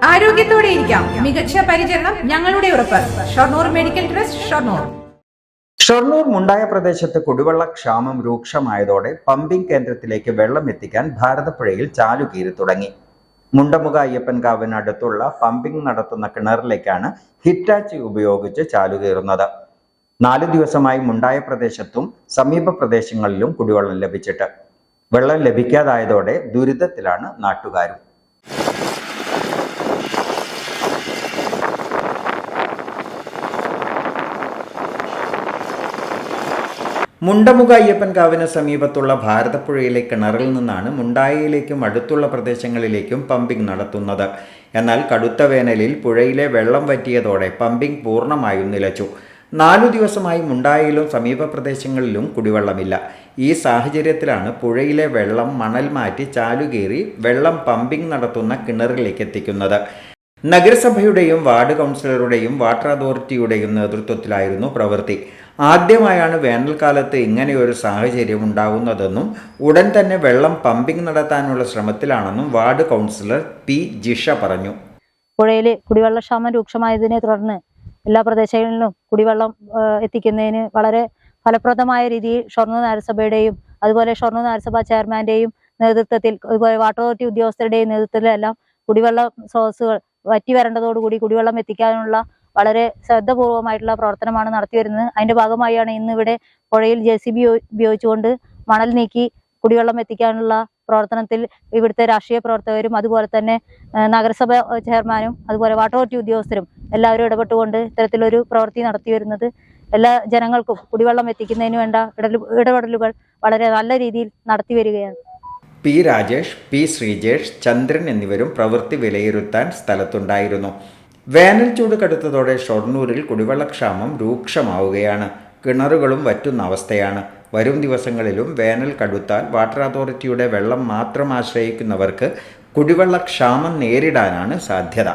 ആരോഗ്യത്തോടെ ഇരിക്കാം. മികച്ച പരിചരണം ഞങ്ങളുടെ ഉറപ്പ്. Shoranur medical trust, Shoranur. ഷൊർണൂർ മുണ്ടായ പ്രദേശത്ത് കുടിവെള്ള ക്ഷാമം രൂക്ഷമായതോടെ പമ്പിംഗ് കേന്ദ്രത്തിലേക്ക് വെള്ളം എത്തിക്കാൻ ഭാരതപ്പുഴയിൽ ചാലുകീറി തുടങ്ങി. മുണ്ടമുഖ അയ്യപ്പൻകാവിനടുത്തുള്ള പമ്പിംഗ് നടത്തുന്ന കിണറിലേക്കാണ് ഹിറ്റാച്ചി ഉപയോഗിച്ച് ചാലുകീറുന്നത്. 4 ദിവസമായി മുണ്ടായ പ്രദേശത്തും സമീപ പ്രദേശങ്ങളിലും കുടിവെള്ളം ലഭിച്ചിട്ട് വെള്ളം ലഭിക്കാതായതോടെ ദുരിതത്തിലാണ് നാട്ടുകാരും. മുണ്ടമുഖ അയ്യപ്പൻകാവിന് സമീപത്തുള്ള ഭാരതപ്പുഴയിലെ കിണറിൽ നിന്നാണ് മുണ്ടായയിലേക്കും അടുത്തുള്ള പ്രദേശങ്ങളിലേക്കും പമ്പിംഗ് നടത്തുന്നത്. എന്നാൽ കടുത്ത വേനലിൽ പുഴയിലെ വെള്ളം വറ്റിയതോടെ പമ്പിംഗ് പൂർണ്ണമായും നിലച്ചു. 4 ദിവസമായി മുണ്ടായയിലും സമീപ പ്രദേശങ്ങളിലും കുടിവെള്ളമില്ല. ഈ സാഹചര്യത്തിലാണ് പുഴയിലെ വെള്ളം മണൽ മാറ്റി ചാലുകീറി വെള്ളം പമ്പിംഗ് നടത്തുന്ന കിണറിലേക്ക് എത്തിക്കുന്നത്. നഗരസഭയുടെയും വാർഡ് കൗൺസിലറുടെയും വാട്ടർ അതോറിറ്റിയുടെയും നേതൃത്വത്തിലായിരുന്നു പ്രവൃത്തി. ആദ്യമായാണ് വേനൽക്കാലത്ത് ഇങ്ങനെയൊരു സാഹചര്യം ഉണ്ടാകുന്നതെന്നും ഉടൻ തന്നെ വെള്ളം പമ്പിംഗ് നടത്താനുള്ള ശ്രമത്തിലാണെന്നും വാർഡ് കൗൺസിലർ പി ജിഷ പറഞ്ഞു. പുഴയിൽ കുടിവെള്ളക്ഷാമം രൂക്ഷമായതിനെ തുടർന്ന് എല്ലാ പ്രദേശങ്ങളിലും കുടിവെള്ളം എത്തിക്കുന്നതിന് വളരെ ഫലപ്രദമായ രീതിയിൽ ഷൊർണൂർ നഗരസഭയുടെയും അതുപോലെ ഷൊർണൂർ നഗരസഭാ ചെയർമാന്റെയും നേതൃത്വത്തിൽ അതുപോലെ വാട്ടർ അതോറിറ്റി ഉദ്യോഗസ്ഥരുടെയും നേതൃത്വത്തിലെല്ലാം കുടിവെള്ള സ്രോതസ്സുകൾ വറ്റി വരേണ്ടതോടുകൂടി കുടിവെള്ളം എത്തിക്കാനുള്ള വളരെ ശ്രദ്ധപൂർവമായിട്ടുള്ള പ്രവർത്തനമാണ് നടത്തിവരുന്നത്. അതിന്റെ ഭാഗമായാണ് ഇന്നിവിടെ പുഴയിൽ JCB ഉപയോഗിച്ചുകൊണ്ട് മണൽ നീക്കി കുടിവെള്ളം എത്തിക്കാനുള്ള പ്രവർത്തനത്തിൽ ഇവിടുത്തെ രാഷ്ട്രീയ പ്രവർത്തകരും അതുപോലെ തന്നെ നഗരസഭ ചെയർമാനും അതുപോലെ വാട്ടർ അതോറിറ്റി ഉദ്യോഗസ്ഥരും എല്ലാവരും ഇടപെട്ടുകൊണ്ട് ഇത്തരത്തിലൊരു പ്രവൃത്തി നടത്തി വരുന്നത്. എല്ലാ ജനങ്ങൾക്കും കുടിവെള്ളം എത്തിക്കുന്നതിന് വേണ്ട ഇടപെടലുകൾ വളരെ നല്ല രീതിയിൽ നടത്തി വരികയാണ്. പി രാജേഷ്, പി ശ്രീജേഷ്, ചന്ദ്രൻ എന്നിവരും പ്രവൃത്തി വിലയിരുത്താൻ സ്ഥലത്തുണ്ടായിരുന്നു. വേനൽ ചൂട് കടുത്തതോടെ ഷൊർണൂരിൽ കുടിവെള്ളക്ഷാമം രൂക്ഷമാവുകയാണ്. കിണറുകളും വറ്റുന്ന അവസ്ഥയാണ്. വരും ദിവസങ്ങളിലും വേനൽ കടുത്താൽ വാട്ടർ അതോറിറ്റിയുടെ വെള്ളം മാത്രം ആശ്രയിക്കുന്നവർക്ക് കുടിവെള്ളക്ഷാമം നേരിടാനാണ് സാധ്യത.